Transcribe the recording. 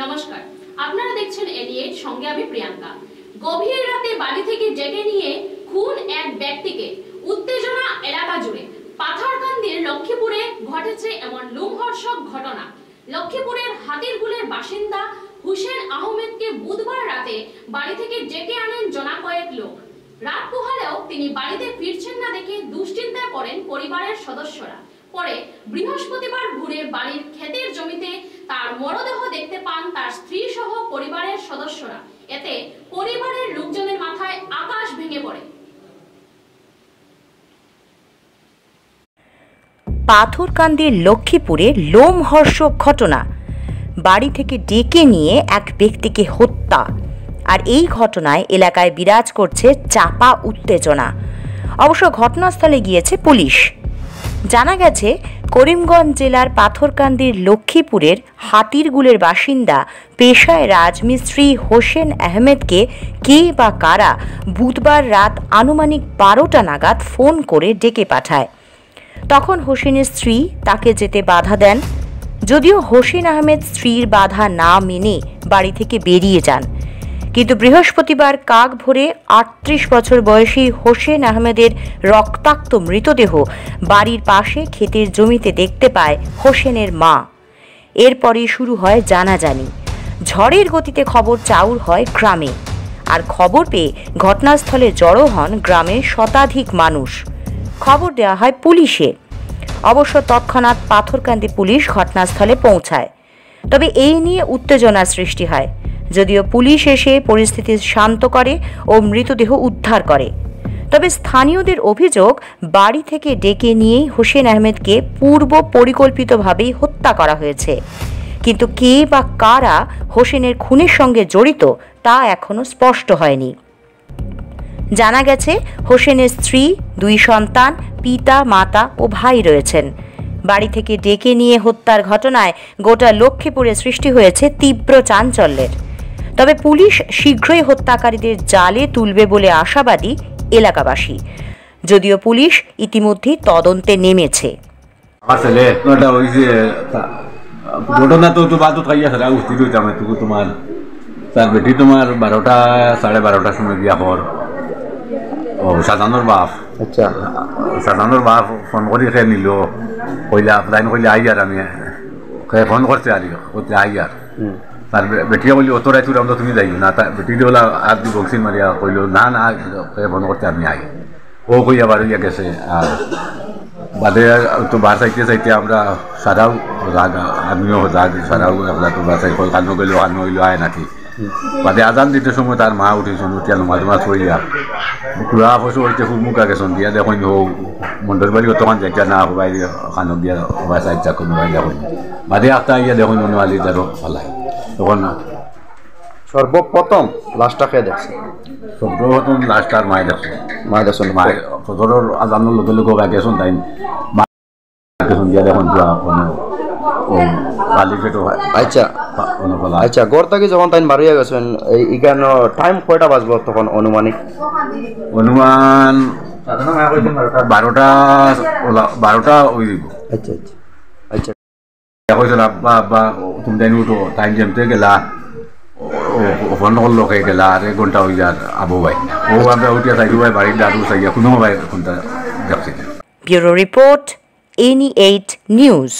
নমস্কার, আপনারা দেখছেন এলিয়েট, সঙ্গে আমি প্রিয়াঙ্কা। গভীর রাতে বাড়ি থেকে ডেকে নিয়ে খুন এক ব্যক্তিকে, উত্তেজনা এলাকা জুড়ে। পাথরকান্দির লক্ষ্মীপুরে ঘটেছে এমন লোমহর্ষক ঘটনা। লক্ষ্মীপুরের হাতিরগুলের বাসিন্দা হুসেন আহমেদকে বুধবার রাতে বাড়ি থেকে ডেকে আনেন জনা কয়েক লোক। রাত পোহালেও তিনি বাড়িতে ফিরছেন না দেখে দুশ্চিন্তায় পড়েন পরিবারের সদস্যরা। পরে বৃহস্পতিবার ভোরে বাড়ির ক্ষেতের জমিতে তার মরদেহ দেখতে পান তার স্ত্রী সহ পরিবারের সদস্যরা। এতে পরিবারের লোকজনের মাথায় আকাশ ভেঙে পড়ে। পাথরকান্দির লক্ষ্মীপুরে লোমহর্ষক ঘটনা। বাড়ি থেকে ডেকে নিয়ে এক ব্যক্তিকে হত্যা। আর এই ঘটনায় এলাকায় বিরাজ করছে চাপা উত্তেজনা। অবশ্য ঘটনাস্থলে গিয়েছে পুলিশ। জানা গেছে, করিমগঞ্জ জেলার পাথরকান্দির লক্ষ্মীপুরের হাতিরগুলের বাসিন্দা পেশায় রাজমিস্ত্রি হোসেন আহমেদকে কে বা কারা বুধবার রাত আনুমানিক 12টা নাগাদ ফোন করে ডেকে পাঠায়। তখন হোসেনের স্ত্রী তাকে যেতে বাধা দেন। যদিও হোসেন আহমেদ স্ত্রীর বাধা না মেনে বাড়ি থেকে বেরিয়ে যান, কিন্তু বৃহস্পতিবার কাক ভোরে 38 বছর বয়সী হোসেন আহমেদের রক্তাক্ত মৃতদেহ বাড়ির পাশে ক্ষেতের জমিতে দেখতে পায় হোসেনের মা। এরপরই শুরু হয় জানাজানি। ঝড়ের গতিতে খবর চাউর হয় গ্রামে, আর খবর পেয়ে ঘটনাস্থলে জড়ো হন গ্রামের শতাধিক মানুষ। খবর দেওয়া হয় পুলিশে। অবশ্য তৎক্ষণাৎ পাথরকান্দি পুলিশ ঘটনাস্থলে পৌঁছায়। তবে এই নিয়ে উত্তেজনার সৃষ্টি হয়। যদিও পুলিশ এসে পরিস্থিতি শান্ত করে ও মৃতদেহ উদ্ধার করে, তবে স্থানীয়দের অভিযোগ বাড়ি থেকে ডেকে নিয়েই হোসেন আহমেদকে পূর্ব পরিকল্পিতভাবেই হত্যা করা হয়েছে। কিন্তু কে বা কারা হোসেনের খুনের সঙ্গে জড়িত তা এখনো স্পষ্ট হয়নি। জানা গেছে, হোসেনের স্ত্রী, 2 সন্তান, পিতা, মাতা ও ভাই রয়েছেন। বাড়ি থেকে ডেকে নিয়ে হত্যার ঘটনায় গোটা লক্ষ্মীপুরে সৃষ্টি হয়েছে তীব্র চাঞ্চল্যের। তবে পুলিশ শীঘ্রই হত্যাকারীদের জালে তুলবে বলে আশাবাদী এলাকাবাসী। যদিও পুলিশ ইতিমধ্যেই তদন্তে নেমেছে। ঘটনা তো বাদ খাইয়া সারা উঠি আমি তো তোমার তার বেটি তোমার 12টা সাড়ে 12টার সময় গিয়া পর ও সাজানোর বাপ। আচ্ছা, সাজানোর বাপ ফোন করে খেয়ে নিল, কইলা লাইন কইলে আই আর আমি ফোন করছে আর করতে আই আর তার বেটিয়া বললি অত রাইতুর আমরা তুমি যাইও না। তার বেটি বলা আর দি বক্সিন মারিয়া কইল না না ফোন করতে আমি আই। ও কইয়া বাড়িয়া গেছে। আর বাদে তো বার চাইতে চাইতে আমরা সারাও রাগ, আমিও রাগ, সারাও আমরা তো বার চাই কানো গেলো আয় নাকি। বাদে আজান দিতে সময় তার মা উঠেছেন, উঠিয়া মাঝে মাছ হইয়া পুরা পশু হইতে মুখা গেছেন দিয়া দেখুন হোক মন্ডল বাড়ি তখন দেখা না হবাই কানো দিয়া হবাই চাইছা কোনো বাই দেখুন। বাদে আখটা ইয়া দেখুন মনে আলি তারও ফালাই তখন না সর্বপ্রথম লাশটা খেয়ে দেখছে। সর্বপ্রথম লাশটার মায় দেখছেন। মায় দেখছেন মায় সদরের আজানোর লোকে লোক গেছেন তাই মা গেছেন দিয়া দেখুন আচ্ছা আচ্ছা গড় থেকে যখন তাই মারিয়া গেছেন এখানে টাইম কয়টা বাজবো তখন অনুমানিক? অনুমান 12টা ওই দিব। আচ্ছা আচ্ছা আচ্ছা কইছিল আব্বা আব্বা তুমি জানি উঠো টাইম জমতে গেলা ফোন করলো খেয়ে গেলা আর 1 ঘন্টা হয়ে যার আবু ভাই ও আমরা উঠিয়া থাকি ভাই বাড়ির দাদু চাইয়া কোনো ভাই ঘন্টা যাচ্ছে। Bureau report, any 8 news.